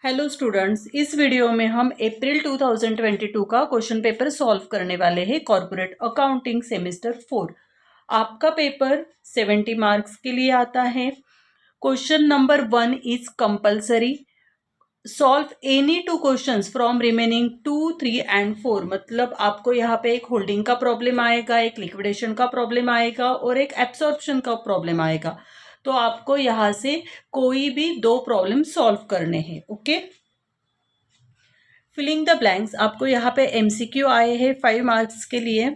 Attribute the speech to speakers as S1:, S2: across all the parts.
S1: Hello students, इस video में हम अप्रैल 2022 का क्वेश्चन पेपर सॉल्व करने वाले हैं। कॉर्पोरेट अकाउंटिंग सेमेस्टर 4 आपका पेपर 70 मार्क्स के लिए आता है। Question number 1 is compulsory. Solve any two questions from remaining 2, 3 and 4। मतलब आपको यहाँ पे एक होल्डिंग का प्रॉब्लम आएगा, एक लिक्विडेशन का प्रॉब्लम आएगा और एक एब्सॉर्प्शन का प्रॉब्लम आएगा। तो आपको यहाँ से कोई भी 2 प्रॉब्लम सॉल्व करने हैं। Okay, filling the blanks. आपको यहाँ पे एमसीक्यू आए हैं 5 मार्क्स के लिए।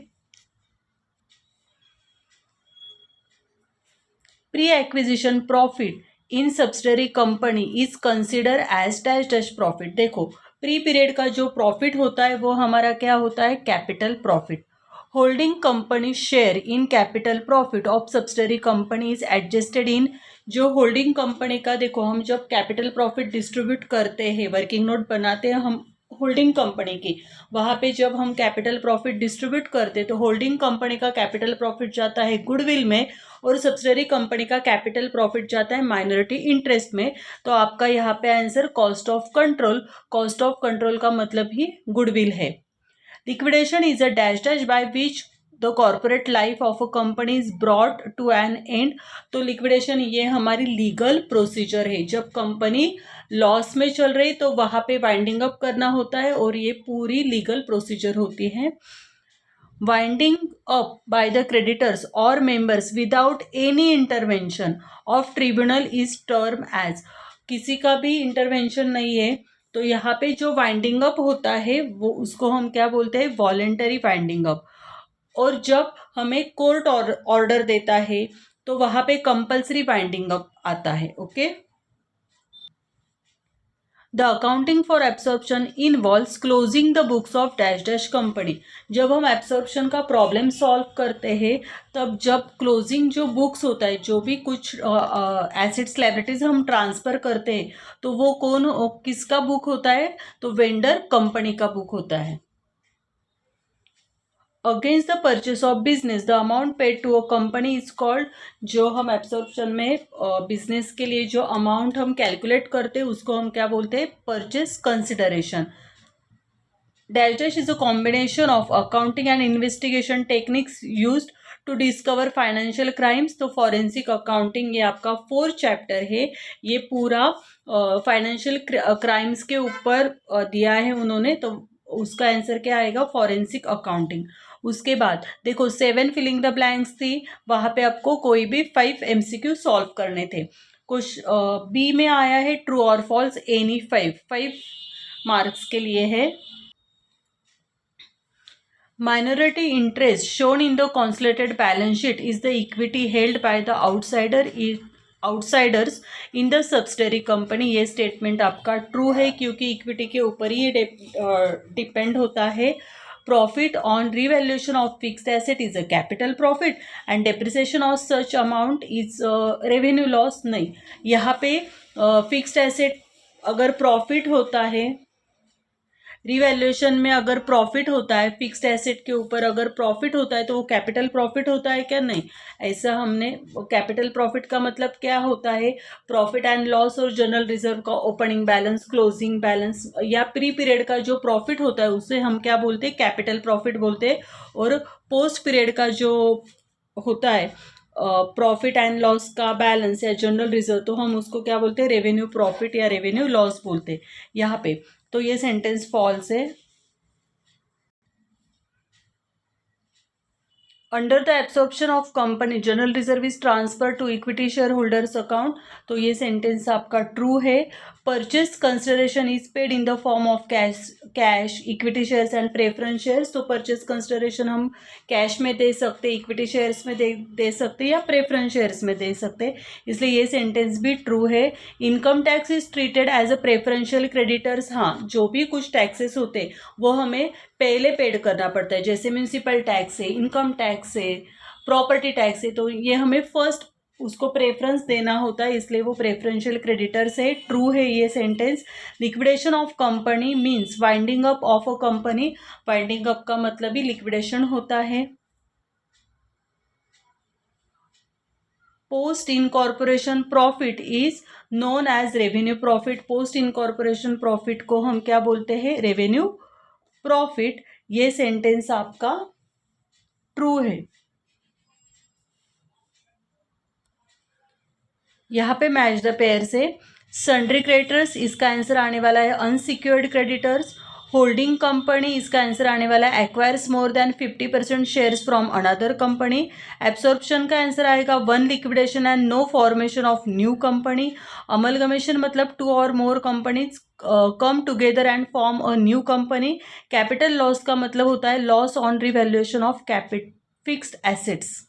S1: Pre acquisition profit in subsidiary company is consider as dash dash profit. देखो, प्री पीरियड का जो प्रॉफिट होता है वो हमारा क्या होता है? Capital profit. Holding company share in capital profit of subsidiary company is adjusted in. जो होल्डिंग कंपनी का, देखो हम जब कैपिटल प्रॉफिट डिस्ट्रीब्यूट करते हैं, वर्किंग नोट बनाते हैं हम होल्डिंग कंपनी की, वहाँ पे जब हम कैपिटल प्रॉफिट डिस्ट्रीब्यूट करते तो होल्डिंग कंपनी का कैपिटल प्रॉफिट जाता है गुडविल में और सब्सिडरी कंपनी का कैपिटल प्रॉफिट जाता है माइनॉरिटी इंटरेस्ट में। तो आपका यहाँ पे answer cost of control. Cost of control का मतलब ही गुडविल है। Liquidation is a dash dash by which the corporate life of a company is brought to an end. तो लिक्विडेशन ये हमारी लीगल प्रोसीजर है। जब कंपनी लॉस में चल रही तो वहाँ पे वाइंडिंग अप करना होता है और ये पूरी लीगल प्रोसीजर होती है। Winding up by the creditors और members without any intervention of tribunal is term as. किसी का भी इंटरवेंशन नहीं है तो यहाँ पे जो वाइंडिंग अप होता है वो उसको हम क्या बोलते हैं? Voluntary winding up. और जब हमें कोर्ट ऑर्डर देता है तो वहाँ पे कंपल्सरी वाइंडिंग अप आता है। Okay, the accounting for absorption involves closing the books of dash dash company. जब हम एब्सॉर्प्शन का प्रॉब्लम सॉल्व करते हैं तब जब क्लोजिंग जो बुक्स होता है, जो भी कुछ एसेट्स लायबिलिटीज हम ट्रांसफर करते हैं तो वो किसका बुक होता है? तो वेंडर कंपनी का बुक होता है। Against the purchase of business the amount paid to a company is called. जो हम एब्सॉर्प्शन में बिजनेस के लिए जो अमाउंट हम कैलकुलेट करते हैं उसको हम क्या बोलते हैं? Purchase consideration. Dash dash is a combination of accounting and investigation techniques used to discover financial crimes. तो फॉरेंसिक अकाउंटिंग ये आपका 4 चैप्टर है। ये पूरा फाइनेंशियल क्राइम्स के ऊपर दिया है उन्होंने, तो उसका आंसर क्या आएगा? Forensic accounting. उसके बाद देखो 7 फिलिंग द ब्लैंक्स थी, वहाँ पे आपको कोई भी 5 एमसीक्यू सॉल्व करने थे। कुछ बी में आया है ट्रू और फॉल्स एनी 5 मार्क्स के लिए है। Minority interest shown in the consolidated balance sheet is the equity held by the outsiders in the subsidiary company. ये स्टेटमेंट आपका ट्रू है क्योंकि इक्विटी के ऊपर ही ये डिपेंड होता है। Profit on revaluation of fixed asset is a capital profit and depreciation of such amount is revenue loss. नहीं, यहाँ पे फिक्स्ड एसेट अगर प्रॉफिट होता है, रिवैल्यूएशन में अगर प्रॉफिट होता है, फिक्स्ड एसेट के ऊपर अगर प्रॉफिट होता है तो वो कैपिटल प्रॉफिट होता है क्या? नहीं, ऐसा हमने कैपिटल प्रॉफिट का मतलब क्या होता है? प्रॉफिट एंड लॉस और जनरल रिजर्व का ओपनिंग बैलेंस, क्लोजिंग बैलेंस या प्री पीरियड का जो प्रॉफिट होता है उसे हम क्या बोलते हैं? कैपिटल प्रॉफिट बोलते हैं। और पोस्ट पीरियड का जो होता है प्रॉफिट एंड लॉस का बैलेंस या जनरल रिजर्व, तो हम उसको क्या बोलते हैं? रेवेन्यू प्रॉफिट या रेवेन्यू लॉस बोलते हैं यहाँ पे। तो ये सेंटेंस फॉल्स है। Under the absorption of company general reserve is transfer to equity share holders account. तो ये सेंटेंस आपका ट्रू है। Purchase consideration is paid in the form of cash equity shares and preference shares. तो purchase consideration हम cash में दे सकते, equity shares में दे सकते या प्रेफरेंस शेयर्स में दे सकते, इसलिए ये सेंटेंस भी ट्रू है। Income tax is treated as a preferential creditors. हाँ, जो भी कुछ टैक्सेस होते वो हमें पहले पेड करना पड़ता है, जैसे म्यूनसिपल टैक्स है, इनकम टैक्स है, प्रॉपर्टी टैक्स है, तो ये हमें फर्स्ट उसको प्रेफरेंस देना होता है, इसलिए वो प्रेफरेंशियल क्रेडिटर्स है। ट्रू है ये sentence. Liquidation of company means winding up of a company. Winding up का मतलब ही लिक्विडेशन होता है। Post incorporation profit is known as revenue profit. Post incorporation profit को हम क्या बोलते हैं? Revenue profit. ये सेंटेंस आपका ट्रू है। यहाँ पे मैच द पेयर से सन्ड्री क्रेडिटर्स, इसका आंसर आने वाला है अनसिक्योर्ड क्रेडिटर्स। होल्डिंग कंपनी, इसका आंसर आने वाला है acquires more then 50% shares from another company. Absorption का आंसर आएगा one liquidation and no formation of new company. Amalgamation मतलब टू और more companies come together and form a new company. Capital loss का मतलब होता है loss on revaluation of fixed assets.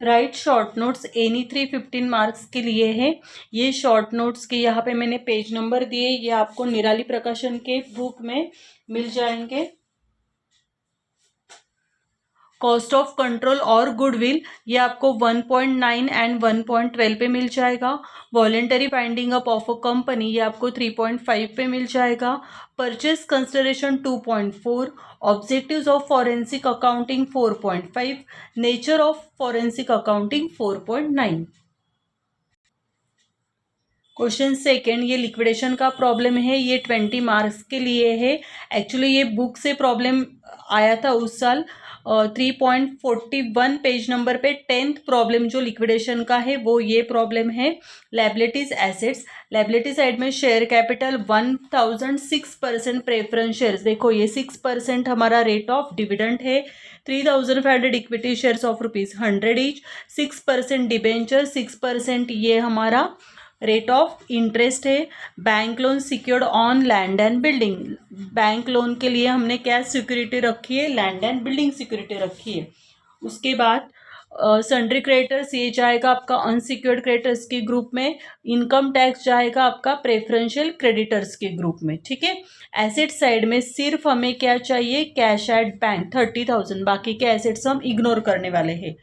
S1: Write short notes any 315 marks के लिए है। ये शॉर्ट नोट्स के यहाँ पे मैंने पेज नंबर दिए, ये आपको निराली प्रकाशन के बुक में मिल जाएंगे। कॉस्ट ऑफ कंट्रोल और गुडविल ये आपको 1.9 एंड 1.12 पे मिल जाएगा। Voluntary winding up of a company ये आपको 3.5 पे मिल जाएगा। Purchase consideration 2.4, objectives of forensic accounting 4.5, nature of forensic accounting 4.9। Question second, ये लिक्विडेशन का प्रॉब्लम है, ये 20 मार्क्स के लिए है। एक्चुअली ये बुक से प्रॉब्लम आया था उस साल। 3.41 पेज नंबर पे 10th प्रॉब्लम जो लिक्विडेशन का है वो ये प्रॉब्लम है। लायबिलिटीज एसेट्स, लायबिलिटी साइड में शेयर कैपिटल 1006% प्रेफरेंस शेयर्स, देखो ये 6% हमारा रेट ऑफ डिविडेंड है। 3500 equity shares of ₹100 each. 6% debenture, 6% ये हमारा रेट ऑफ इंटरेस्ट है। Bank loan secured on land and building, bank loan के लिए हमने क्या सिक्योरिटी रखी है? लैंड एंड बिल्डिंग सिक्योरिटी रखी है। उसके बाद सन्ड्री क्रेडिटर्स ये जाएगा आपका अनसिक्योर्ड क्रेडिटर्स के ग्रुप में। इनकम टैक्स जाएगा आपका प्रेफरेंशियल क्रेडिटर्स के ग्रुप में, ठीक है। एसेट साइड में सिर्फ हमें क्या चाहिए? कैश एट बैंक 30,000, बाकी के एसेट्स हम इग्नोर करने वाले हैं।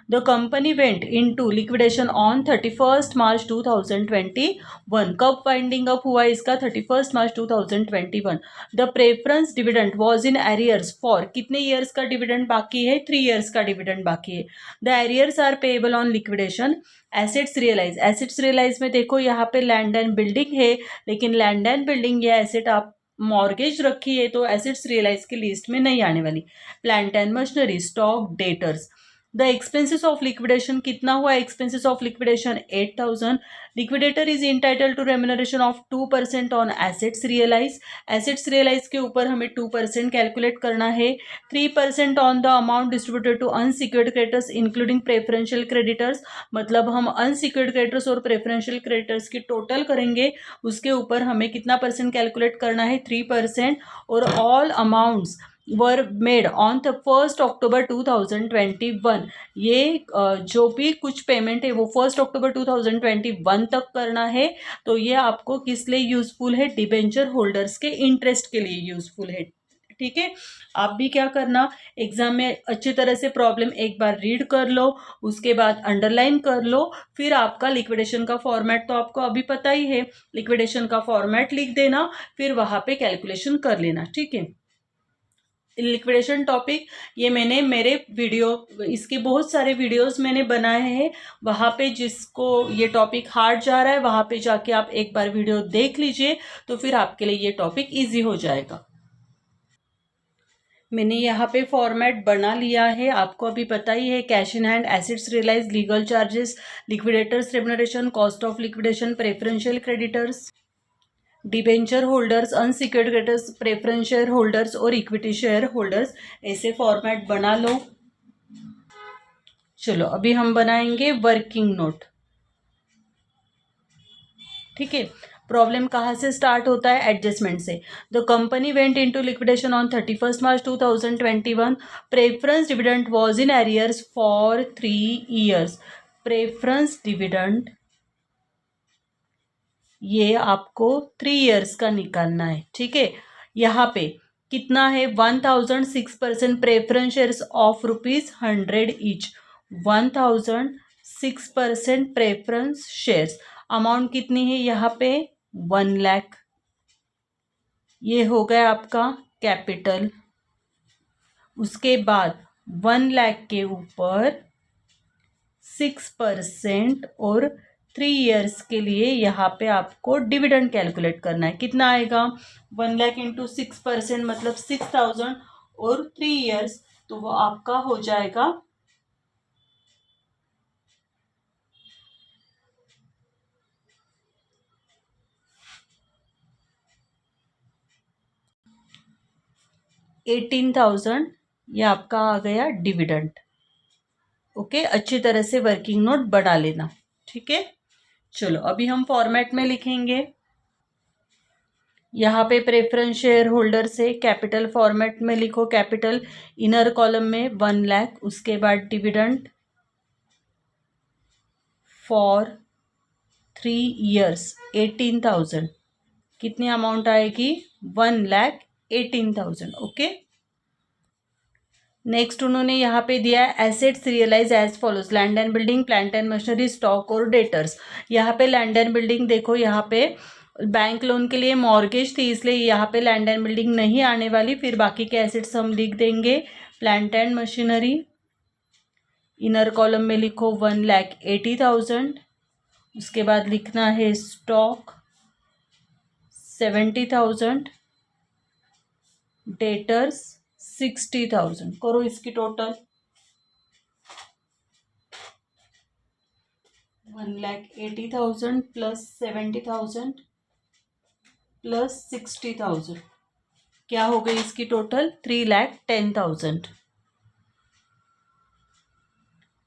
S1: The company went into liquidation on 31st March 2021। कब वाइंडिंग अप हुआ इसका? 31st March 2021। The preference dividend was in arrears for, कितने ईयर्स का डिविडेंड बाकी है? 3 ईयर्स का डिविडेंड बाकी है। The arrears are payable on liquidation। Assets realise, assets realise में देखो यहाँ पे लैंड एंड बिल्डिंग है, लेकिन लैंड एंड बिल्डिंग या एसेट आप मॉर्गेज रखी है तो एसेट्स रियलाइज की लिस्ट में नहीं आने वाली। Plant and machinery, stock, debtors. The expenses of liquidation कितना हुआ? Expenses of liquidation 8,000। Liquidator is entitle to remuneration of 2% on assets realise. Assets realise के ऊपर हमें 2% कैलकुलेट करना है। 3% on the amount distributed to unsecured creditors including preferential creditors, मतलब हम unsecured creditors और प्रेफरेंशियल क्रेडिटर्स की टोटल करेंगे, उसके ऊपर हमें कितना परसेंट कैलकुलेट करना है? 3%। और all amounts were made on the 1 अक्टूबर 2021। ये जो भी कुछ पेमेंट है वो 1 अक्टूबर 2021 तक करना है। तो ये आपको किस लिए यूजफुल है? डिबेंचर होल्डर्स के इंटरेस्ट के लिए यूजफुल है, ठीक है। आप भी क्या करना, एग्जाम में अच्छी तरह से प्रॉब्लम एक बार रीड कर लो, उसके बाद अंडरलाइन कर लो, फिर आपका लिक्विडेशन का फॉर्मेट तो आपको अभी पता ही है, लिक्विडेशन का फॉर्मेट लिख देना, फिर वहाँ पे कैलकुलेशन कर लेना, ठीक है। लिक्विडेशन टॉपिक ये मैंने मेरे वीडियो, इसके बहुत सारे वीडियोस मैंने बनाए हैं, वहाँ पे जिसको ये टॉपिक हार्ड जा रहा है वहाँ पे जाके आप एक बार वीडियो देख लीजिए, तो फिर आपके लिए ये टॉपिक इजी हो जाएगा। मैंने यहाँ पे फॉर्मेट बना लिया है, आपको अभी पता ही है, cash in hand, assets realise, legal charges, liquidator's remuneration, cost of liquidation, preferential creditors, debenture holders, unsecured creditors, preference share holders और इक्विटी शेयर होल्डर्स, ऐसे फॉर्मेट बना लो। चलो अभी हम बनाएंगे वर्किंग नोट, ठीक है। प्रॉब्लम कहाँ से स्टार्ट होता है? एडजस्टमेंट से। The company went into liquidation on 31st March 2021। Preference dividend was in arrears for 3 years. Preference dividend ये आपको 3 ईयर्स का निकालना है, ठीक है। यहाँ पे कितना है? 1006% preference shares of ₹100 each. 1006% preference shares, amount कितनी है यहाँ पे? 1 लाख। ये हो गया आपका कैपिटल। उसके बाद 1 लाख के ऊपर 6% और 3 ईयर्स के लिए यहाँ पे आपको डिविडेंड कैलकुलेट करना है। कितना आएगा? 1 लाख इंटू 6% मतलब 6,000 और 3 ईयर्स, तो वो आपका हो जाएगा 18,000। ये आपका आ गया डिविडेंड। ओके, अच्छी तरह से वर्किंग नोट बना लेना। ठीक है, चलो अभी हम फॉर्मेट में लिखेंगे। यहाँ पे प्रेफरेंस शेयर होल्डर से कैपिटल फॉर्मेट में लिखो। कैपिटल इनर कॉलम में 1 लाख, उसके बाद डिविडेंड फॉर 3 ईयर्स 18,000। कितनी अमाउंट आएगी? 1,18,000। ओके, नेक्स्ट उन्होंने यहाँ पे दिया है assets realise as follows, land and building, plant and machinery, stock और डेटर्स। यहाँ पे लैंड एंड बिल्डिंग देखो, यहाँ पे बैंक लोन के लिए मॉर्गेज थी, इसलिए यहाँ पे लैंड एंड बिल्डिंग नहीं आने वाली। फिर बाकी के एसेट्स हम लिख देंगे। Plant and machinery inner column में लिखो 1,80,000। उसके बाद लिखना है स्टॉक 70,000, डेटर्स 60,000। करो इसकी टोटल। 1,80,000 प्लस 70,000 प्लस 60,000, क्या हो गई इसकी टोटल? 3,10,000।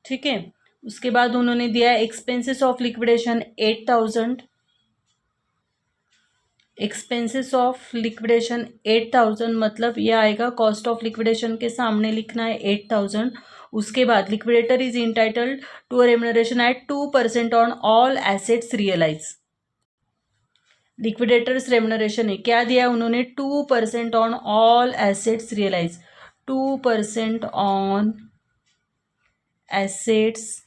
S1: ठीक है, उसके बाद उन्होंने दिया expenses of liquidation 8,000। Expenses of liquidation 8,000 मतलब ये आएगा कॉस्ट ऑफ लिक्विडेशन के सामने लिखना है 8,000। उसके बाद liquidator is entitled to a remuneration at 2% on all assets realise. Liquidator's remuneration है, क्या दिया उन्होंने? 2% on all assets realise. 2% on assets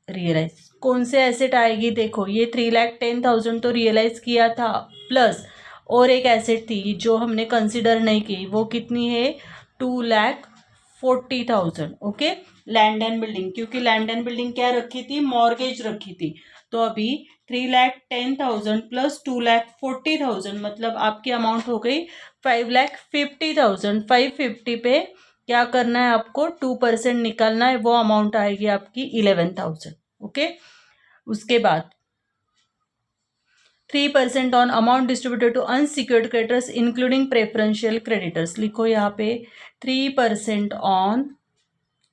S1: realise. कौन से एसेट आएगी? देखो, ये 3,10,000 तो रियलाइज किया था, प्लस और एक एसेट थी जो हमने कंसिडर नहीं की, वो कितनी है? 2,40,000। ओके, लैंड एंड बिल्डिंग, क्योंकि लैंड एंड बिल्डिंग क्या रखी थी? मॉर्गेज रखी थी। तो अभी 3,10,000 प्लस 2,40,000 मतलब आपकी अमाउंट हो गई 5,50,000। 550 पे क्या करना है आपको? 2% निकालना है, वो अमाउंट आएगी आपकी 11,000। ओके, उसके बाद 3% on amount distributed to unsecured creditors including preferential creditors. लिखो यहाँ पे 3% on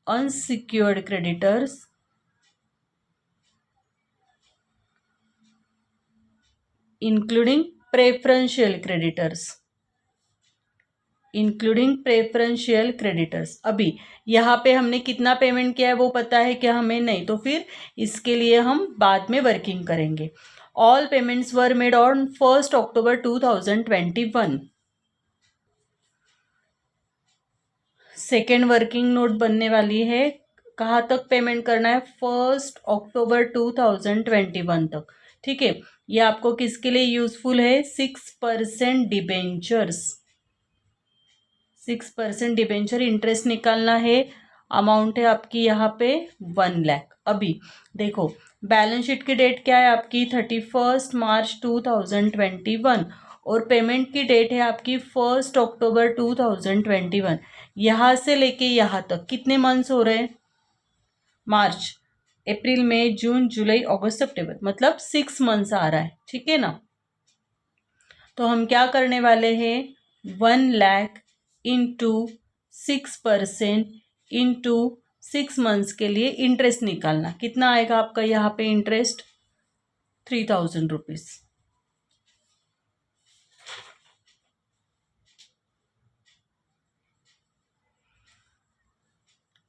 S1: unsecured creditors including preferential creditors. Including preferential creditors. अभी यहाँ पे हमने कितना पेमेंट किया है वो पता है क्या हमें? नहीं, तो फिर इसके लिए हम बाद में वर्किंग करेंगे। All payments were made on 1 October 2021। Second working note बनने वाली है। कहाँ तक पेमेंट करना है? 1 अक्टूबर 2021 तक। ठीक है, ये आपको किसके लिए यूजफुल है? 6% डिबेंचर्स। 6% डिबेंचर इंटरेस्ट निकालना है। अमाउंट है आपकी यहाँ पे 1 लाख। अभी देखो, बैलेंस शीट की डेट क्या है आपकी? 31 मार्च 2021 और पेमेंट की डेट है आपकी 1 अक्टूबर 2021। यहाँ से लेके यहाँ तक कितने मंथ्स हो रहे हैं? मार्च, अप्रैल, मई, जून, जुलाई, अगस्त, सितंबर, मतलब 6 मंथ्स आ रहा है। ठीक है ना? तो हम क्या करने वाले हैं? 1 लाख इंटू 6% इंटू 6 मंथ्स के लिए इंटरेस्ट निकालना। कितना आएगा आपका यहाँ पे इंटरेस्ट? 3,000 रुपीज।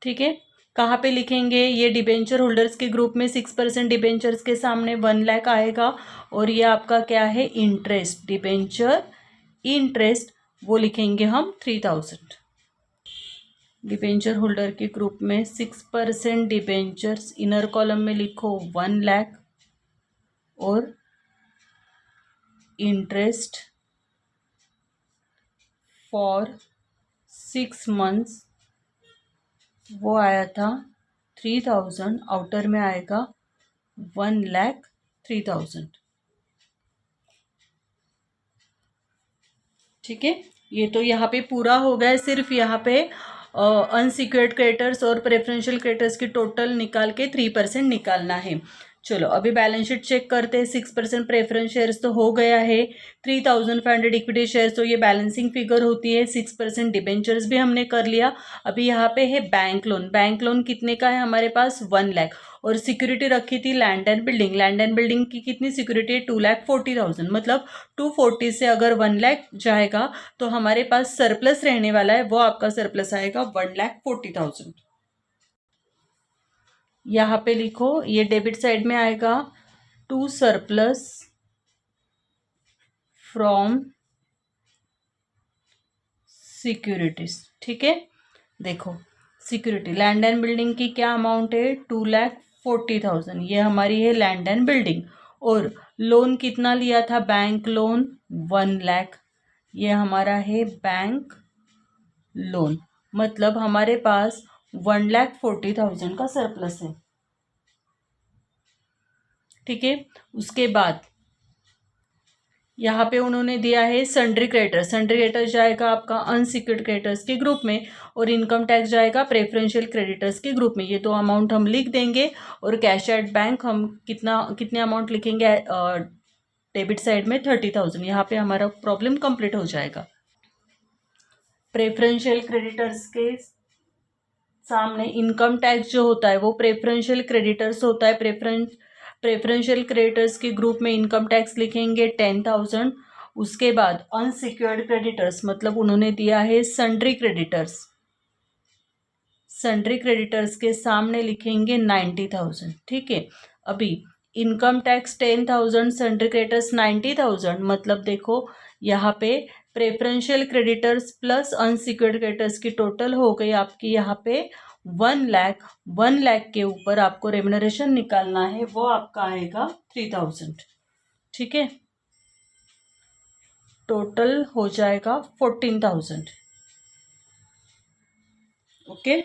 S1: ठीक है, कहाँ पे लिखेंगे? ये डिबेंचर होल्डर्स के ग्रुप में 6% डिबेंचर्स के सामने 1 लाख आएगा और ये आपका क्या है? इंटरेस्ट, डिबेंचर इंटरेस्ट, वो लिखेंगे हम 3,000। डिबेंचर होल्डर के ग्रुप में 6% डिबेंचर्स, इनर कॉलम में लिखो 1 लाख और इंटरेस्ट फॉर 6 मंथ्स वो आया था 3000, आउटर में आएगा 1,03,000। ठीक है, ये तो यहाँ पे पूरा हो गया है। सिर्फ यहाँ पे अनसिक्योर्ड क्रेडिटर्स और प्रेफरेंशियल क्रेडिटर्स की टोटल निकाल के 3% निकालना है। चलो अभी बैलेंस शीट चेक करते हैं। 6% प्रेफरेंस शेयर्स तो हो गया है, 3,500 इक्विटी शेयर्स, तो ये बैलेंसिंग फिगर होती है। 6% डिबेंचर्स भी हमने कर लिया। अभी यहाँ पे है बैंक लोन। बैंक लोन कितने का है हमारे पास? 1 लाख। और सिक्योरिटी रखी थी land and building. Land and building की कितनी सिक्योरिटी है? 2,40,000। मतलब 240 से अगर 1 लाख जाएगा तो हमारे पास सरप्लस रहने वाला है, वो आपका सरप्लस आएगा 1,40,000। यहाँ पे लिखो, ये डेबिट साइड में आएगा टू सरप्लस फ्रॉम सिक्योरिटीज। ठीक है, देखो सिक्योरिटी लैंड एंड बिल्डिंग की क्या अमाउंट है? 2,40,000। ये हमारी है लैंड एंड बिल्डिंग। और लोन कितना लिया था? Bank loan 1 lakh. ये हमारा है बैंक लोन। मतलब हमारे पास 1,40,000 का सरप्लस है। ठीक है, उसके बाद यहाँ पे उन्होंने दिया है सन्ड्री क्रेडिटर। सन्ड्री क्रेडिटर जाएगा आपका अनसिक्योर्ड क्रेडिटर्स के ग्रुप में, और इनकम टैक्स जाएगा प्रेफरेंशियल क्रेडिटर्स के ग्रुप में। ये तो अमाउंट हम लिख देंगे। और कैश एट बैंक हम कितने अमाउंट लिखेंगे डेबिट साइड में? 30,000। यहाँ पे हमारा प्रॉब्लम कंप्लीट हो जाएगा। प्रेफरेंशियल क्रेडिटर्स के सामने इनकम टैक्स जो होता है वो प्रेफरेंशियल क्रेडिटर्स होता है। प्रेफरेंशियल क्रेडिटर्स के ग्रुप में इनकम टैक्स लिखेंगे 10,000। उसके बाद अनसिक्योर्ड क्रेडिटर्स, मतलब उन्होंने दिया है सन्ड्री क्रेडिटर्स। सन्ड्री क्रेडिटर्स के सामने लिखेंगे 90,000। ठीक है, अभी इनकम टैक्स 10,000, सन्ड्री क्रेडिटर्स 90,000। मतलब देखो यहाँ पे preferential creditors plus unsecured creditors की टोटल हो गई आपकी यहाँ पे 1 लाख। 1 लाख के ऊपर आपको रेम्यूनरेशन निकालना है, वो आपका आएगा 3,000। ठीक है, टोटल हो जाएगा 14,000। ओके,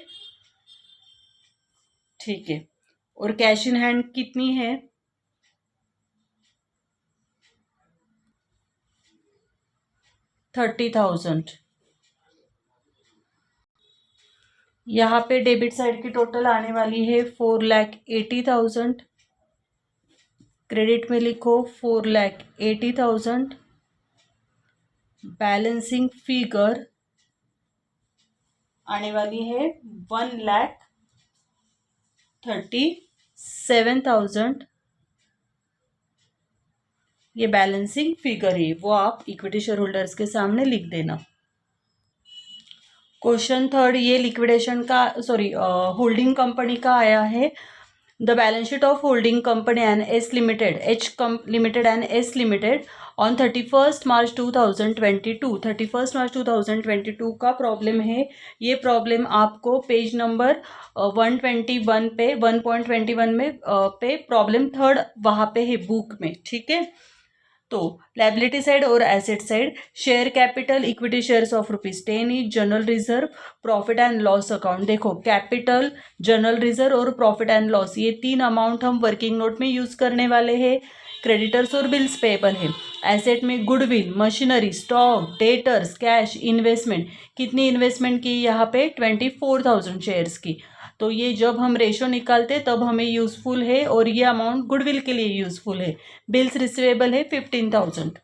S1: ठीक है। और कैश इन हैंड कितनी है? 30,000। यहाँ पे डेबिट साइड की टोटल आने वाली है 4,80,000। क्रेडिट में लिखो 4,80,000। बैलेंसिंग फिगर आने वाली है 1,37,000। ये बैलेंसिंग फिगर है, वो आप इक्विटी शेयर होल्डर्स के सामने लिख देना। क्वेश्चन थर्ड, ये लिक्विडेशन का होल्डिंग कंपनी का आया है। The balance sheet of holding company and S limited, H limited and S limited on 31 मार्च 2022। 31 मार्च 2022 का प्रॉब्लम है। ये प्रॉब्लम आपको पेज नंबर 121 पे 1.21 में पे प्रॉब्लम थर्ड वहाँ पे है बुक में। ठीक है, तो लाइबिलिटी साइड और asset side, share capital equity shares of ₹10 is general reserve, profit and loss account. देखो कैपिटल, जनरल रिजर्व और प्रॉफिट एंड लॉस, ये 3 अमाउंट हम वर्किंग नोट में यूज करने वाले हैं। क्रेडिटर्स और बिल्स पेएबल है। एसेट में goodwill, machinery, stock, debtors, cash, investment. कितनी इन्वेस्टमेंट की यहाँ पे? 24,000 शेयर्स की। तो ये जब हम रेशो निकालते तब हमें यूजफुल है, और ये अमाउंट गुडविल के लिए यूजफुल है। बिल्स रिसीवेबल है 15,000।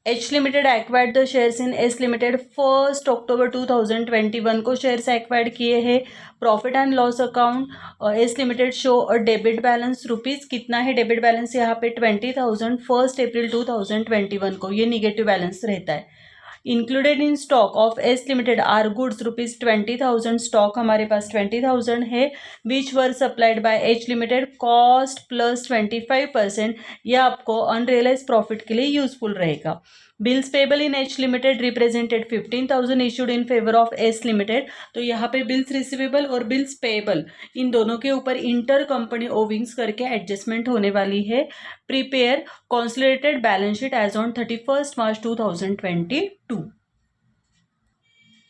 S1: H limited acquired the shares in S limited 1 अक्टूबर 2021 को शेयर्स एक्वायर्ड किए हैं। Profit and loss account S limited show और डेबिट बैलेंस रुपीज़ कितना है? डेबिट बैलेंस यहाँ पे 20,000 1 अप्रैल 2021 को, ये निगेटिव बैलेंस रहता है। Included in stock of S limited are goods ₹20,000। Stock हमारे पास 20,000 है, which were supplied by H limited cost plus 25%। यह आपको अनरियलाइज प्रॉफिट के लिए यूजफुल रहेगा। Bills payable in H limited represented 15,000 issued in favour of S limited. तो यहाँ पे बिल्स रिसीवेबल और बिल्स पेबल इन दोनों के ऊपर इंटर कंपनी ओविंग्स करके एडजस्टमेंट होने वाली है। Prepare consolidated balance sheet as on 31st March 2022।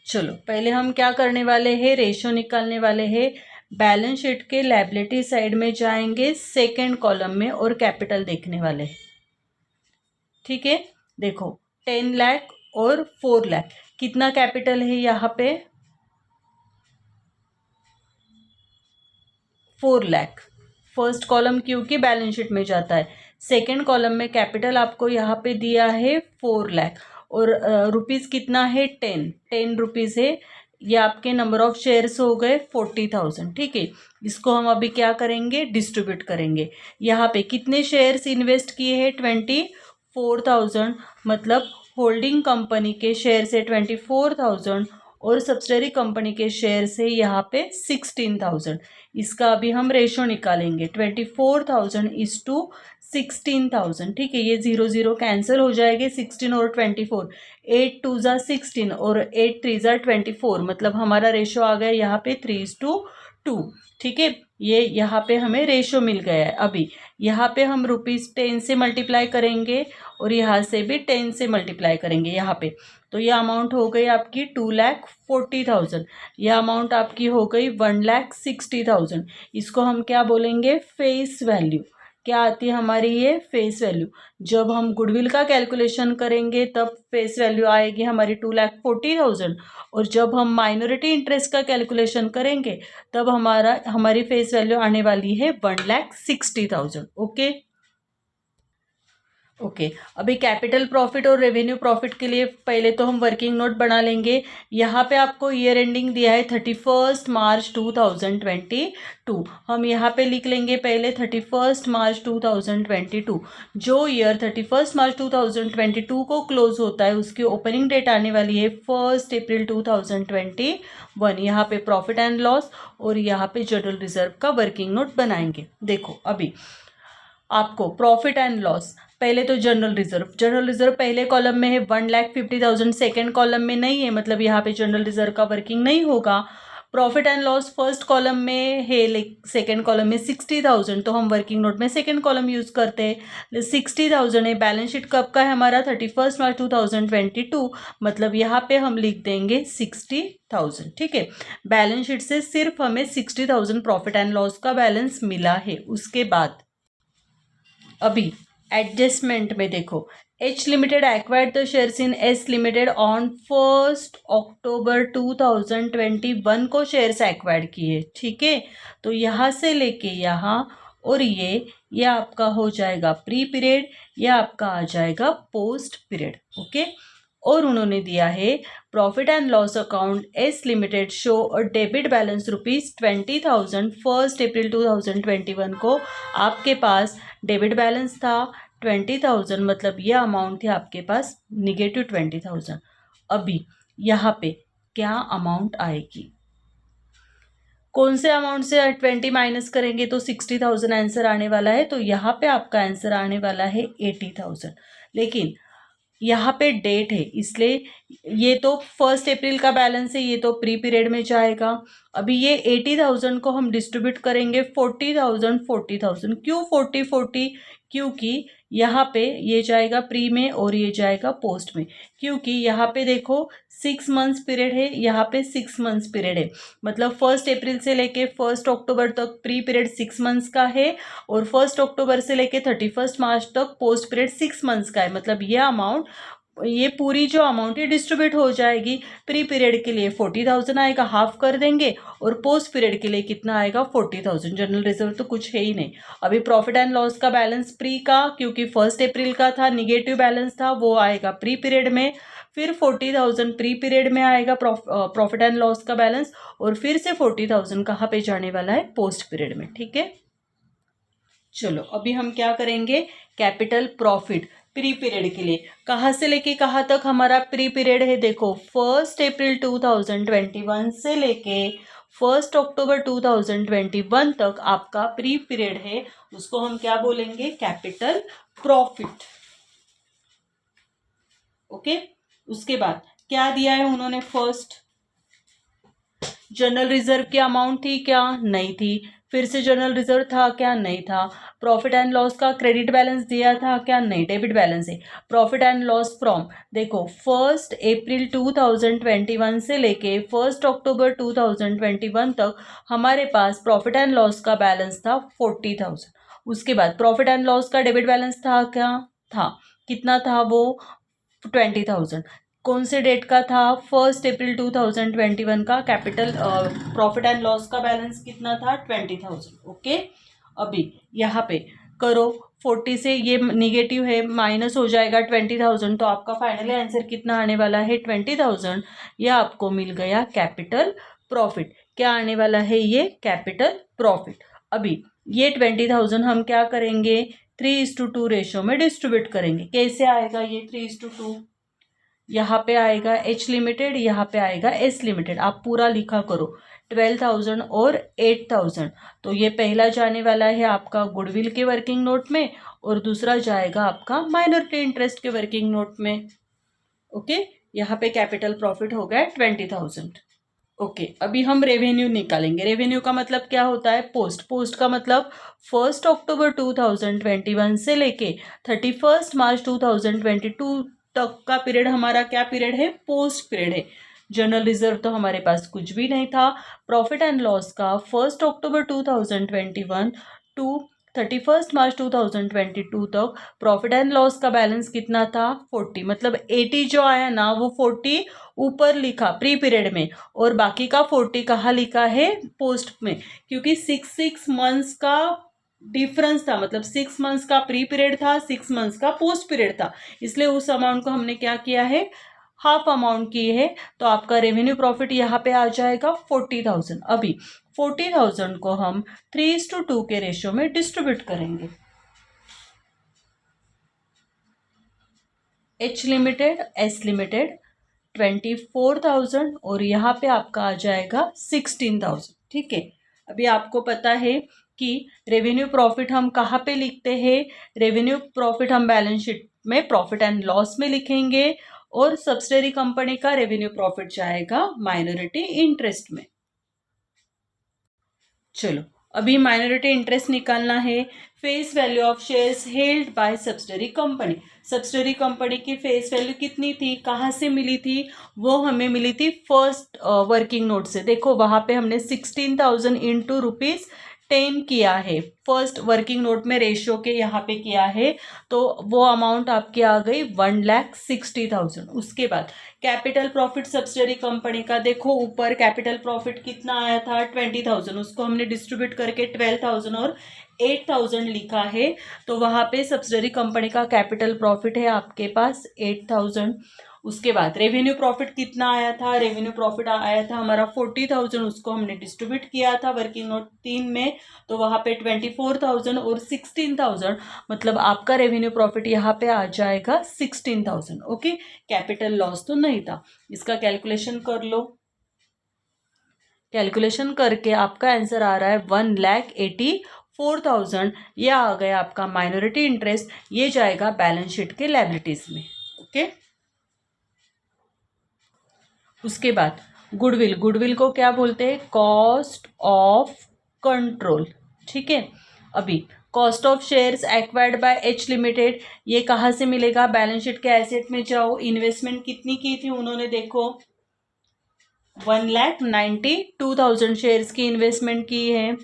S1: चलो पहले हम क्या करने वाले हैं, रेशो निकालने वाले हैं। बैलेंस शीट के लायबिलिटी साइड में जाएंगे सेकेंड कॉलम में और कैपिटल देखने वाले हैं। ठीक है, देखो 10 लाख और 4 लाख कितना कैपिटल है यहाँ पे, 4 लाख। फर्स्ट कॉलम क्योंकि बैलेंस शीट में जाता है, सेकेंड कॉलम में कैपिटल आपको यहाँ पे दिया है 4 लाख और रुपीज़ कितना है, 10 रुपीज़ है। ये आपके नंबर ऑफ शेयर्स हो गए 40,000। ठीक है, इसको हम अभी क्या करेंगे, डिस्ट्रीब्यूट करेंगे। यहाँ पे कितने शेयर्स इन्वेस्ट किए हैं, 24,000, मतलब होल्डिंग कंपनी के शेयर से 24,000 और सब्सिडरी कंपनी के शेयर से यहाँ पे 16,000। इसका अभी हम रेशो निकालेंगे, 24,000:16,000। ठीक है, ये 0 कैंसिल हो जाएंगे, 16 और 24, 8 2 ज़ा 16 और 8 3 ज़ा 24, मतलब हमारा रेशो आ गया यहाँ पे 3:2। ठीक है, ये यहाँ पे हमें रेशो मिल गया है। अभी यहाँ पे हम ₹10 से मल्टीप्लाई करेंगे और यहाँ से भी 10 से मल्टीप्लाई करेंगे यहाँ पे, तो ये अमाउंट हो गई आपकी 2,40,000। ये अमाउंट आपकी हो गई 1,60,000। इसको हम क्या बोलेंगे, फेस वैल्यू। क्या आती है हमारी ये फेस वैल्यू। जब हम गुडविल का कैलकुलेशन करेंगे तब फेस वैल्यू आएगी हमारी 2,40,000 और जब हम माइनॉरिटी इंटरेस्ट का कैलकुलेशन करेंगे तब हमारी फेस वैल्यू आने वाली है 1,60,000। ओके ओके अभी कैपिटल प्रॉफिट और रेवेन्यू प्रॉफिट के लिए पहले तो हम वर्किंग नोट बना लेंगे। यहाँ पे आपको ईयर एंडिंग दिया है 31 मार्च 2022। हम यहाँ पे लिख लेंगे पहले 31 मार्च 2022। जो ईयर 31 मार्च 2022 को क्लोज होता है उसकी ओपनिंग डेट आने वाली है 1 अप्रैल 2021। यहाँ पे प्रॉफिट एंड लॉस और यहाँ पे जनरल रिजर्व का वर्किंग नोट बनाएंगे। देखो अभी आपको प्रॉफिट एंड लॉस, पहले तो जनरल रिजर्व पहले कॉलम में है 1,50,000, सेकेंड कॉलम में नहीं है, मतलब यहाँ पे जनरल रिजर्व का वर्किंग नहीं होगा। Profit and loss first column में है, सेकेंड कॉलम में 60,000, तो हम वर्किंग नोट में सेकेंड कॉलम यूज़ करते हैं। 60,000 है। बैलेंस शीट कब का है हमारा, 31 मार्च 2022, मतलब यहाँ पे हम लिख देंगे 60,000। ठीक है, बैलेंस शीट से सिर्फ हमें 60,000 प्रॉफिट एंड लॉस का बैलेंस मिला है। उसके बाद अभी एडजस्टमेंट में देखो, H limited acquired the shares in S limited on 1 अक्टूबर 2021 को शेयर्स एक्वायर्ड किए। ठीक है, तो यहाँ से लेके यहाँ और ये आपका हो जाएगा प्री पीरियड, ये आपका आ जाएगा पोस्ट पीरियड। ओके, और उन्होंने दिया है profit and loss account S limited show और डेबिट बैलेंस ₹20,000। 1 अप्रैल 2021 को आपके पास डेबिट बैलेंस था 20,000, मतलब ये अमाउंट थी आपके पास -20,000। अभी यहाँ पे क्या अमाउंट आएगी, कौन से अमाउंट से 20 माइनस करेंगे तो 60,000 आंसर आने वाला है, तो यहाँ पे आपका आंसर आने वाला है 80,000। लेकिन यहाँ पे डेट है इसलिए ये तो 1 अप्रैल का बैलेंस है, ये तो प्री पीरियड में जाएगा। अभी ये 80,000 को हम डिस्ट्रीब्यूट करेंगे 40,000 40,000। क्यों 40-40, क्योंकि यहाँ पे ये जाएगा प्री में और ये जाएगा पोस्ट में, क्योंकि यहाँ पे देखो 6 मंथ्स पीरियड है, यहाँ पे 6 मंथ्स पीरियड है, मतलब 1 अप्रैल से लेके 1 अक्टूबर तक प्री पीरियड 6 मंथ्स का है और 1 अक्टूबर से लेके 31 मार्च तक पोस्ट पीरियड 6 मंथ्स का है। मतलब ये अमाउंट, ये पूरी जो अमाउंट है डिस्ट्रीब्यूट हो जाएगी। प्री पीरियड के लिए 40,000 आएगा, हाफ कर देंगे, और पोस्ट पीरियड के लिए कितना आएगा 40,000। जनरल रिजर्व तो कुछ है ही नहीं। अभी प्रॉफिट एंड लॉस का बैलेंस प्री का, क्योंकि 1 अप्रैल का था, निगेटिव बैलेंस था, वो आएगा प्री पीरियड में। फिर 40,000 प्री पीरियड में आएगा प्रॉफिट एंड लॉस का बैलेंस, और फिर से 40,000 कहाँ पे जाने वाला है, पोस्ट पीरियड में। ठीक है, चलो अभी हम क्या करेंगे, कैपिटल प्रॉफिट प्री पीरियड के लिए कहाँ से लेके कहाँ तक हमारा प्री पीरियड है। देखो 1 अप्रैल 2021 से लेके 1 अक्टूबर 2021 तक आपका प्री पीरियड है, उसको हम क्या बोलेंगे, कैपिटल प्रॉफिट। ओके, उसके बाद क्या दिया है उन्होंने, फर्स्ट जनरल रिजर्व की अमाउंट थी क्या, नहीं थी। फिर से जनरल रिजर्व था क्या? नहीं था। प्रॉफिट एंड लॉस का क्रेडिट बैलेंस दिया था क्या? नहीं, डेबिट बैलेंस है। प्रॉफिट एंड लॉस फ्रॉम, देखो 1 अप्रैल 2021 से लेके 1 अक्टूबर 2021 तक हमारे पास प्रॉफिट एंड लॉस का बैलेंस था 40,000। उसके बाद प्रॉफिट एंड लॉस का डेबिट बैलेंस था क्या? था। कितना था वो? 20,000। कौन से डेट का था? 1 अप्रैल 2021 का कैपिटल प्रॉफिट एंड लॉस का बैलेंस कितना था? 20,000। ओके, अभी यहाँ पे करो, 40 से ये निगेटिव है, माइनस हो जाएगा 20,000, तो आपका फाइनल आंसर कितना आने वाला है? 20,000। यह आपको मिल गया कैपिटल प्रॉफिट। क्या आने वाला है? ये कैपिटल प्रॉफिट। अभी ये 20,000 हम क्या करेंगे? 3:2 रेशो में डिस्ट्रीब्यूट करेंगे। कैसे आएगा ये 3:2? यहाँ पे आएगा एच लिमिटेड, यहाँ पे आएगा एस लिमिटेड। आप पूरा लिखा करो, 12,000 और 8,000। तो ये पहला जाने वाला है आपका गुडविल के वर्किंग नोट में, और दूसरा जाएगा आपका माइनॉरिटी इंटरेस्ट के वर्किंग नोट में। ओके, यहाँ पे कैपिटल प्रॉफिट हो गया 20,000। ओके, अभी हम रेवेन्यू निकालेंगे। रेवेन्यू का मतलब क्या होता है? पोस्ट। पोस्ट का मतलब 1 अक्टूबर 2021 से लेके 31 मार्च 2022 तक का पीरियड हमारा क्या पीरियड है? पोस्ट पीरियड है। जनरल रिजर्व तो हमारे पास कुछ भी नहीं था। प्रॉफिट एंड लॉस का 1 अक्टूबर 2021 टू 31 मार्च 2022 तक प्रॉफिट एंड लॉस का बैलेंस कितना था? 40। मतलब 80 जो आया ना, वो 40 ऊपर लिखा प्री पीरियड में, और बाकी का 40 कहाँ लिखा है? पोस्ट में। क्योंकि 6 मंथ्स का डिफरेंस था, मतलब 6 मंथ्स का प्री पीरियड था, 6 मंथ्स का पोस्ट पीरियड था, इसलिए उस अमाउंट को हमने क्या किया है? हाफ अमाउंट की है। तो आपका रेवेन्यू प्रॉफिट यहाँ पे आ जाएगा 40,000। अभी 40,000 को हम 3:2 के रेशियो में डिस्ट्रीब्यूट करेंगे। एच लिमिटेड, एस लिमिटेड 24,000, और यहाँ पे आपका आ जाएगा 16,000। ठीक है, अभी आपको पता है कि रेवेन्यू प्रॉफिट हम कहाँ पे लिखते हैं? रेवेन्यू प्रॉफिट हम बैलेंस शीट में प्रॉफिट एंड लॉस में लिखेंगे, और सब्सिडरी कंपनी का रेवेन्यू प्रॉफिट जाएगा माइनॉरिटी इंटरेस्ट में। चलो, अभी माइनॉरिटी इंटरेस्ट निकालना है। Face value of shares held by subsidiary company. Subsidiary company की फेस वैल्यू कितनी थी? कहाँ से मिली थी? वो हमें मिली थी फर्स्ट वर्किंग नोट से। देखो वहाँ पे हमने 16,000 इंटू ₹10 किया है, फर्स्ट वर्किंग नोट में रेशियो के यहाँ पे किया है, तो वो अमाउंट आपकी आ गई 1,60,000। उसके बाद कैपिटल प्रॉफिट सब्सिडरी कंपनी का, देखो ऊपर कैपिटल प्रॉफिट कितना आया था? 20,000। उसको हमने डिस्ट्रीब्यूट करके 12,000 और 8,000 लिखा है, तो वहाँ पे सब्सिडरी कंपनी का कैपिटल प्रॉफिट है आपके पास 8,000। उसके बाद रेवेन्यू प्रॉफिट कितना आया था? रेवेन्यू प्रॉफिट आया था हमारा 40,000। उसको हमने डिस्ट्रीब्यूट किया था वर्किंग नोट 3 में, तो वहाँ पे 24,000 और 16,000, मतलब आपका रेवेन्यू प्रॉफिट यहाँ पे आ जाएगा 16,000। ओके, कैपिटल लॉस तो नहीं था। इसका कैलकुलेशन कर लो। कैलकुलेशन करके आपका आंसर आ रहा है 1,84,000। यह आ गया आपका माइनॉरिटी इंटरेस्ट, ये जाएगा बैलेंस शीट के लायबिलिटीज में। ओके, उसके बाद गुडविल। गुडविल को क्या बोलते हैं? Cost of control. ठीक है, अभी cost of shares acquired by H limited, ये कहाँ से मिलेगा? बैलेंस शीट के एसेट में जाओ। इन्वेस्टमेंट कितनी की थी उन्होंने? देखो 1,92,000 शेयर्स की इन्वेस्टमेंट की है।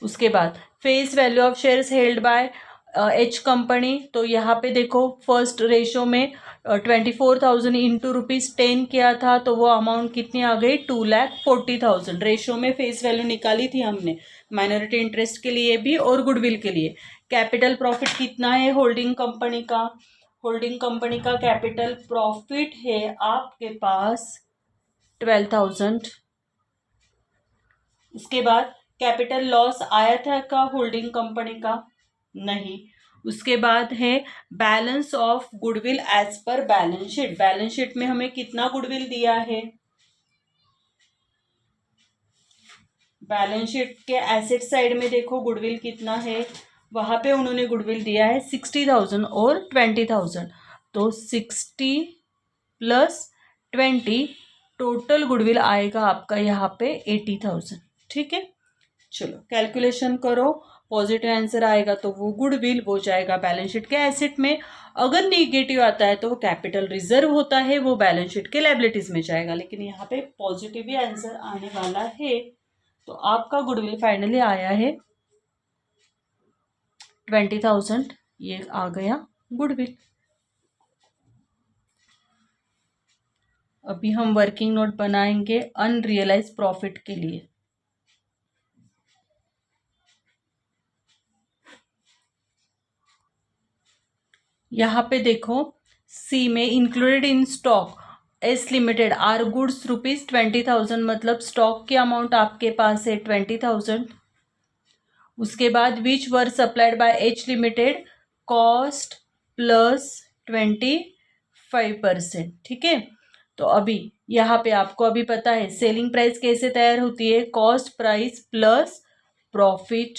S1: उसके बाद face value of shares held by H company, तो यहाँ पे देखो फर्स्ट रेशो में 24,000 इंटू ₹10 किया था, तो वो अमाउंट कितनी आ गई? 2,40,000। रेशो में फेस वैल्यू निकाली थी हमने, माइनॉरिटी इंटरेस्ट के लिए भी और गुडविल के लिए। कैपिटल प्रॉफिट कितना है होल्डिंग कंपनी का? होल्डिंग कंपनी का कैपिटल प्रॉफिट है आपके पास 12,000। उसके बाद कैपिटल लॉस आया था का होल्डिंग कंपनी का? नहीं। उसके बाद है balance of goodwill as per balance sheet. Balance sheet में हमें कितना गुडविल दिया है? बैलेंस शीट के एसेट साइड में देखो गुडविल कितना है, वहां पे उन्होंने गुडविल दिया है 60,000 और 20,000, तो 60 प्लस 20 टोटल गुडविल आएगा आपका यहाँ पे 80,000। ठीक है, चलो कैलकुलेशन करो, पॉजिटिव आंसर आएगा तो वो गुडविल वो जाएगा बैलेंस शीट के एसेट में, अगर नेगेटिव आता है तो वो कैपिटल रिजर्व होता है, वो बैलेंस शीट के लायबिलिटीज में जाएगा। लेकिन यहाँ पे पॉजिटिव ही आंसर आने वाला है, तो आपका गुडविल फाइनली आया है 20,000, ये आ गया गुडविल। अभी हम वर्किंग नोट बनाएंगे अनरियलाइज प्रॉफिट के लिए। यहाँ पे देखो सी में included in stock S limited are goods ₹20,000, मतलब स्टॉक की अमाउंट आपके पास है 20,000। उसके बाद which were supplied by H limited cost plus 25%, ठीक है। तो अभी यहाँ पे आपको अभी पता है सेलिंग प्राइस कैसे तैयार होती है, कॉस्ट प्राइस प्लस प्रॉफिट।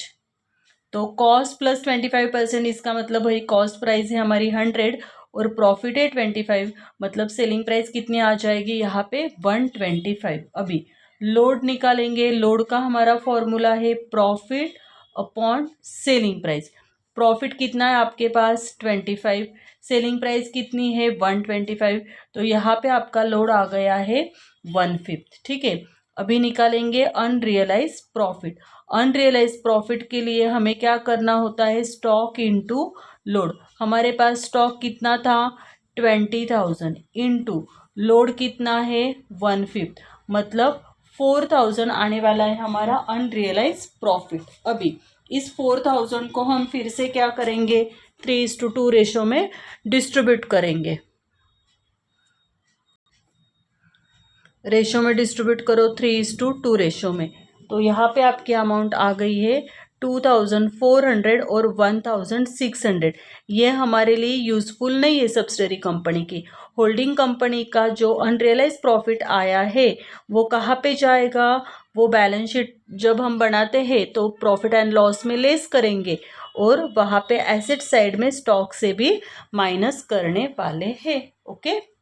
S1: तो कॉस्ट प्लस 25%, इसका मतलब भाई कॉस्ट प्राइस है हमारी 100 और प्रॉफिट है 25, मतलब सेलिंग प्राइस कितनी आ जाएगी यहाँ पे 125। अभी लोड निकालेंगे, लोड का हमारा फॉर्मूला है profit upon selling price. Profit कितना है आपके पास 25, सेलिंग प्राइस कितनी है 125, तो यहाँ पे आपका लोड आ गया है 1/5, ठीक है। अभी निकालेंगे अनरियलाइज प्रॉफिट। अनरियलाइज प्रॉफिट के लिए हमें क्या करना होता है, स्टॉक इनटू लोड। हमारे पास स्टॉक कितना था 20,000 इनटू लोड कितना है 1/5, मतलब 4,000 आने वाला है हमारा अनरियलाइज प्रॉफिट। अभी इस 4,000 को हम फिर से क्या करेंगे 3:2 रेशो में डिस्ट्रीब्यूट करेंगे। रेशो में डिस्ट्रीब्यूट करो 3:2 रेशो में, तो यहाँ पे आपकी अमाउंट आ गई है 2,400 और 1,600। ये हमारे लिए यूज़फुल नहीं है सब्सिडरी कंपनी की। होल्डिंग कंपनी का जो अनरियलाइज प्रॉफिट आया है वो कहाँ पे जाएगा, वो बैलेंस शीट जब हम बनाते हैं तो प्रॉफिट एंड लॉस में लेस करेंगे और वहाँ पे एसेट साइड में स्टॉक से भी माइनस करने वाले हैं। ओके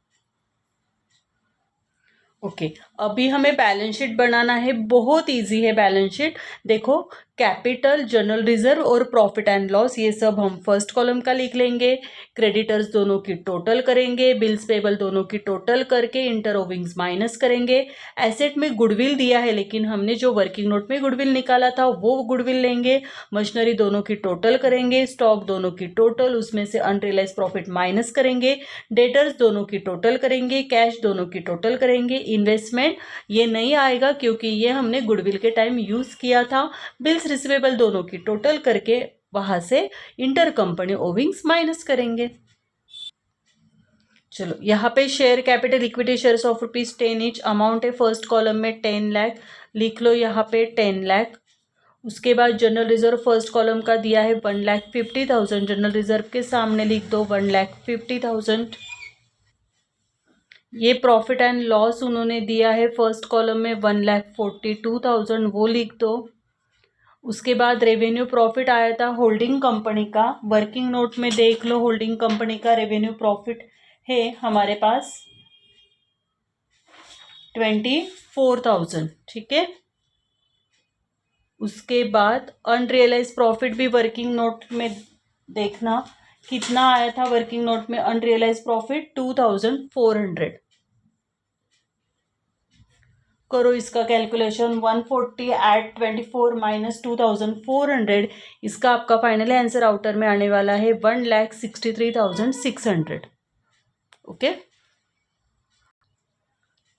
S1: ओके अभी हमें बैलेंस शीट बनाना है, बहुत इजी है बैलेंस शीट। देखो कैपिटल, जनरल रिजर्व और प्रॉफिट एंड लॉस ये सब हम फर्स्ट कॉलम का लिख लेंगे। क्रेडिटर्स दोनों की टोटल करेंगे, बिल्स पेबल दोनों की टोटल करके इंटर ओविंग्स माइनस करेंगे। एसेट में गुडविल दिया है लेकिन हमने जो वर्किंग नोट में गुडविल निकाला था वो गुडविल लेंगे। मशीनरी दोनों की टोटल करेंगे, स्टॉक दोनों की टोटल, उसमें से अनरियलाइज प्रॉफिट माइनस करेंगे। डेटर्स दोनों की टोटल करेंगे, कैश दोनों की टोटल करेंगे। इन्वेस्टमेंट ये नहीं आएगा क्योंकि ये हमने गुडविल के टाइम यूज़ किया था। बिल्स रिसीवेबल दोनों की टोटल करके वहां से इंटर कंपनी ओविंग्स माइनस करेंगे। चलो यहाँ पे share capital equity shares of ₹10 each, amount है फर्स्ट कॉलम में 10 लाख, लिख लो यहाँ पे 10 लाख। उसके बाद जनरल रिजर्व फर्स्ट कॉलम का दिया है 1,50,000, जनरल रिजर्व के सामने लिख दो 1,50,000। ये प्रॉफिट एंड लॉस उन्होंने दिया है फर्स्ट कॉलम में 1,42,000, वो लिख दो। उसके बाद रेवेन्यू प्रॉफिट आया था होल्डिंग कंपनी का, वर्किंग नोट में देख लो होल्डिंग कंपनी का रेवेन्यू प्रॉफिट है हमारे पास 24,000, ठीक है। उसके बाद अनरियलाइज प्रॉफिट भी वर्किंग नोट में देखना कितना आया था, वर्किंग नोट में अनरियलाइज प्रॉफिट 2,400। करो इसका कैलकुलेशन, 140 एट 24 माइनस 2,400, इसका आपका फाइनल आंसर आउटर में आने वाला है 1,63,600। ओके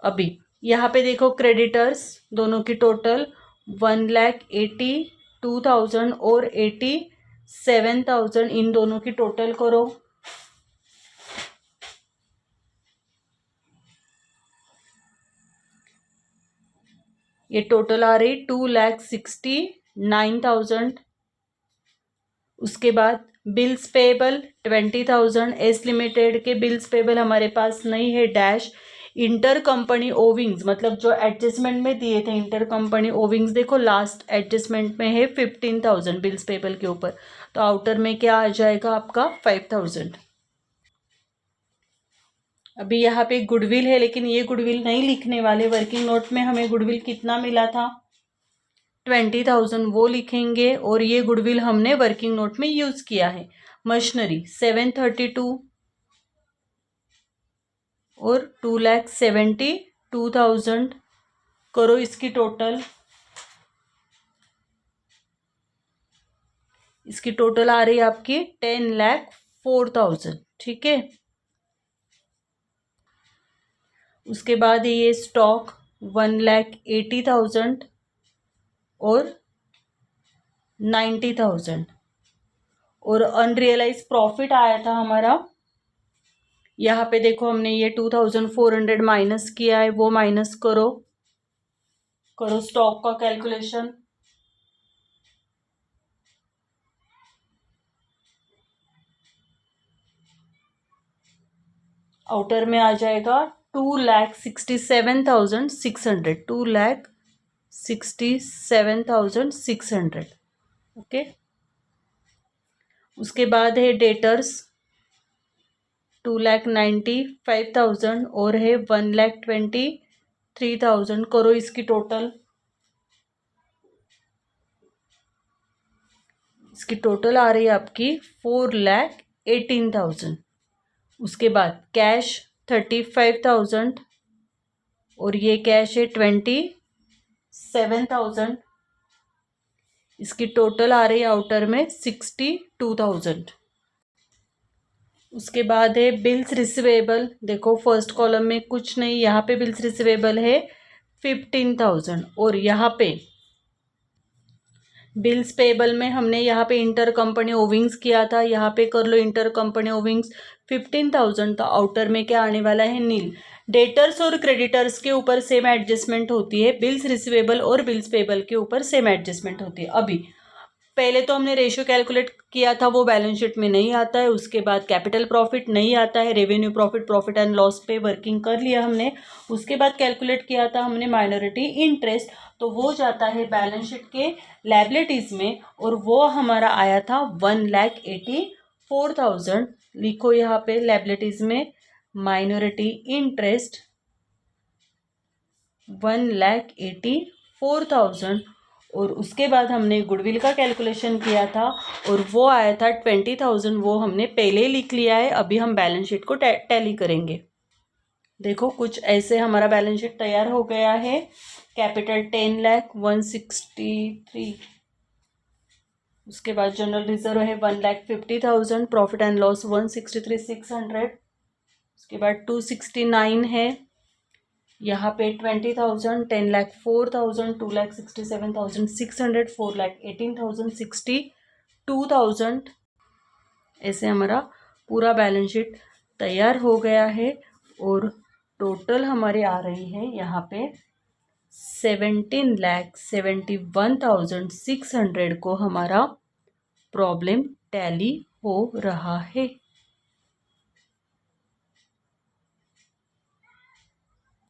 S1: अभी यहाँ पे देखो क्रेडिटर्स दोनों की टोटल 1,82,000 और 87,000, इन दोनों की टोटल करो। ये टोटल आ रही 2,69,000। उसके बाद बिल्स पेबल 20,000, एस लिमिटेड के बिल्स पेबल हमारे पास नहीं है डैश। इंटर कंपनी ओविंग्स मतलब जो एडजस्टमेंट में दिए थे इंटर कंपनी ओविंग्स, देखो लास्ट एडजस्टमेंट में है 15,000 बिल्स पेबल के ऊपर, तो आउटर में क्या आ जाएगा आपका 5,000। अभी यहाँ पे गुडविल है लेकिन ये गुडविल नहीं लिखने वाले, वर्किंग नोट में हमें गुडविल कितना मिला था 20,000 वो लिखेंगे, और ये गुडविल हमने वर्किंग नोट में यूज किया है। मशीनरी 732 और 2,72,000 करो इसकी टोटल। इसकी टोटल आ रही है आपकी 10,04,000। ठीक है। उसके बाद ये स्टॉक 1,80,000 और 90,000। और अनरियलाइज प्रॉफिट आया था हमारा, यहाँ पे देखो हमने ये 2,400 माइनस किया है, वो माइनस करो स्टॉक का कैलकुलेशन। आउटर में आ जाएगा 2,67,600, 2,67,600। ओके। उसके बाद है डेटर्स 2,95,000 और है 1,23,000। करो इसकी टोटल। इसकी टोटल आ रही है आपकी 4,18,000। उसके बाद कैश 35,000 और ये कैश है 27,000। इसकी टोटल आ रही है आउटर में 62,000। उसके बाद है बिल्स रिसीवेबल। देखो फर्स्ट कॉलम में कुछ नहीं, यहाँ पे बिल्स रिसीवेबल है 15,000, और यहाँ पे बिल्स पेबल में हमने यहाँ पे इंटर कंपनी ओविंग्स किया था, यहाँ पे कर लो इंटर कंपनी ओविंग्स 15,000। तो आउटर में क्या आने वाला है, नील। डेटर्स और क्रेडिटर्स के ऊपर सेम एडजस्टमेंट होती है, बिल्स रिसीवेबल और बिल्स पेबल के ऊपर सेम एडजस्टमेंट होती है। अभी पहले तो हमने रेशियो कैलकुलेट किया था, वो बैलेंस शीट में नहीं आता है। उसके बाद कैपिटल प्रॉफिट नहीं आता है, revenue profit, profit and loss पे वर्किंग कर लिया हमने। उसके बाद कैलकुलेट किया था हमने माइनॉरिटी इंटरेस्ट, तो वो जाता है बैलेंस शीट के लायबिलिटीज़ में, और वो हमारा आया था 1,84,000। लिखो यहाँ पे लायबिलिटीज़ में माइनॉरिटी इंटरेस्ट 1,84,000। और उसके बाद हमने गुडविल का कैलकुलेशन किया था, और वो आया था 20,000। वो हमने पहले ही लिख लिया है, अभी हम बैलेंस शीट को टैली करेंगे। देखो कुछ ऐसे हमारा बैलेंस शीट तैयार हो गया है। कैपिटल 10,163। उसके बाद जनरल रिजर्व है 1,50,000। Profit and loss 163,600। उसके बाद 269 है, यहाँ पे 20,000, 10,04,000, 2,67,600, 4,18,000, 62,000। ऐसे हमारा पूरा बैलेंस शीट तैयार हो गया है, और टोटल हमारे आ रही है यहाँ पे 17,71,600 को हमारा प्रॉब्लम टैली हो रहा है।